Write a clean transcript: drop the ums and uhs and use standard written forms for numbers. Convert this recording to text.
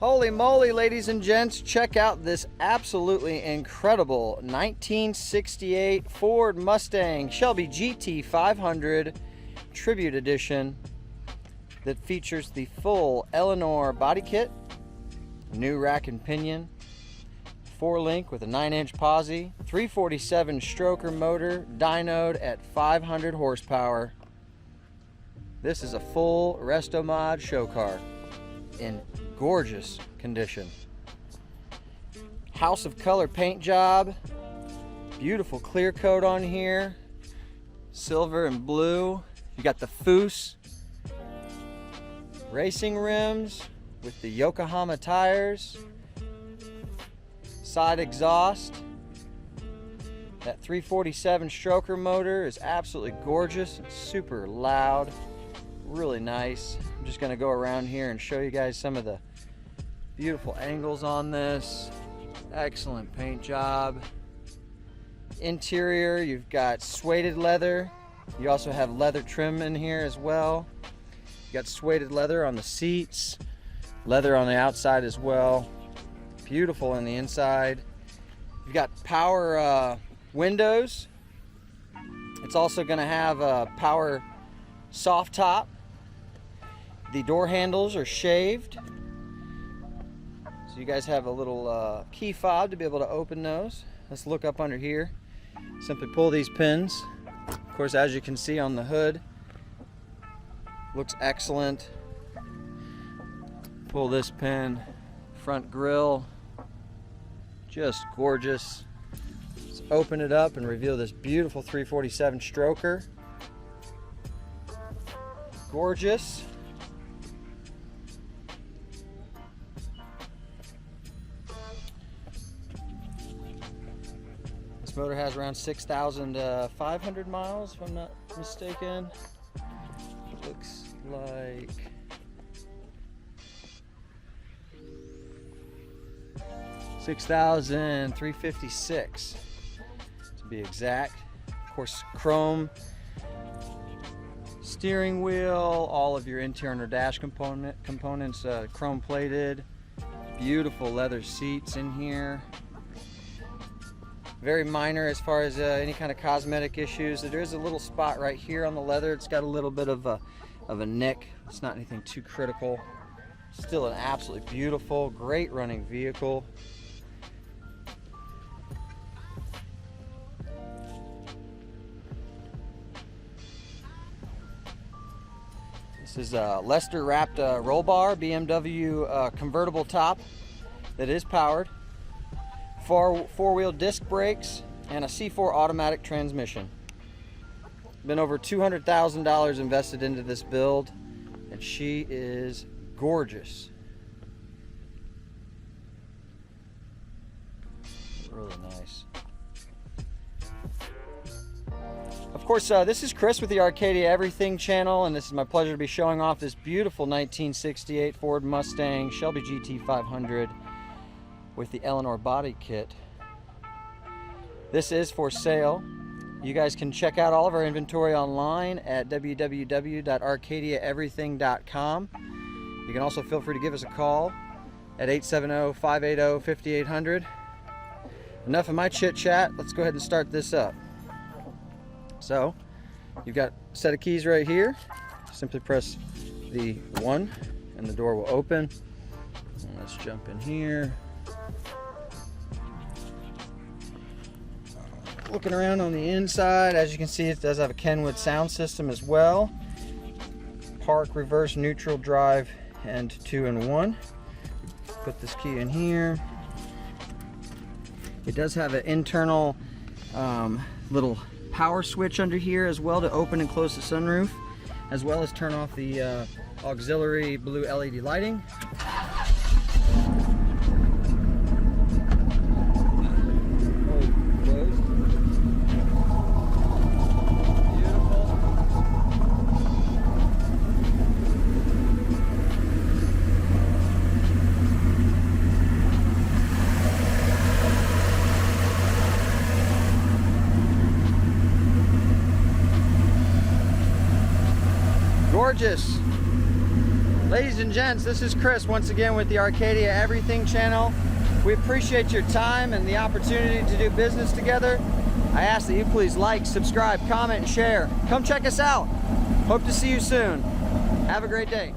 Holy moly, ladies and gents, check out this absolutely incredible 1968 Ford Mustang Shelby GT 500 Tribute Edition that features the full Eleanor body kit, new rack and pinion, 4-link with a 9-inch posi, 347 stroker motor, dynoed at 500 horsepower. This is a full resto mod show car in gorgeous condition. House of Color paint job, beautiful clear coat on here, silver and blue. You got the Foose racing rims with the Yokohama tires, side exhaust. That 347 stroker motor is absolutely gorgeous and super loud, really nice. I'm just going to go around here and show you guys some of the beautiful angles on this. Excellent paint job. Interior, you've got suede leather. You also have leather trim in here as well. You got suede leather on the seats, leather on the outside as well. Beautiful on the inside. You've got power windows. It's also going to have a power soft top. The door handles are shaved, so you guys have a little key fob to be able to open those. Let's look up under here. Simply pull these pins. Of course, as you can see on the hood, looks excellent. Pull this pin. Front grille, just gorgeous. Let's open it up and reveal this beautiful 347 stroker. Gorgeous. This motor has around 6,500 miles, if I'm not mistaken. Looks like 6,356 to be exact. Of course, chrome steering wheel, all of your internal dash components chrome plated. Beautiful leather seats in here. Very minor as far as any kind of cosmetic issues. There is a little spot right here on the leather. It's got a little bit of a nick. It's not anything too critical. Still an absolutely beautiful, great running vehicle. This is a Leicester wrapped roll bar BMW convertible top that is powered. Four-wheel disc brakes and a C4 automatic transmission. Been over $200,000 invested into this build, and she is gorgeous. Really nice. Of course, this is Chris with the Arcadia Everything channel, and this is my pleasure to be showing off this beautiful 1968 Ford Mustang Shelby GT 500 with the Eleanor body kit. This is for sale. You guys can check out all of our inventory online at www.arcadiaeverything.com. You can also feel free to give us a call at 870-580-5800. Enough of my chit chat. Let's go ahead and start this up. So you've got a set of keys right here. Simply press the 1 and the door will open. And let's jump in here. Looking around on the inside, as you can see, it does have a Kenwood sound system as well. Park, reverse, neutral, drive, and 2-in-1. Put this key in here. It does have an internal little power switch under here as well to open and close the sunroof, as well as turn off the auxiliary blue LED lighting. Gorgeous. Ladies and gents, this is Chris once again with the Arcadia Everything channel. We appreciate your time and the opportunity to do business together. I ask that you please like, subscribe, comment, and share. Come check us out. Hope to see you soon. Have a great day.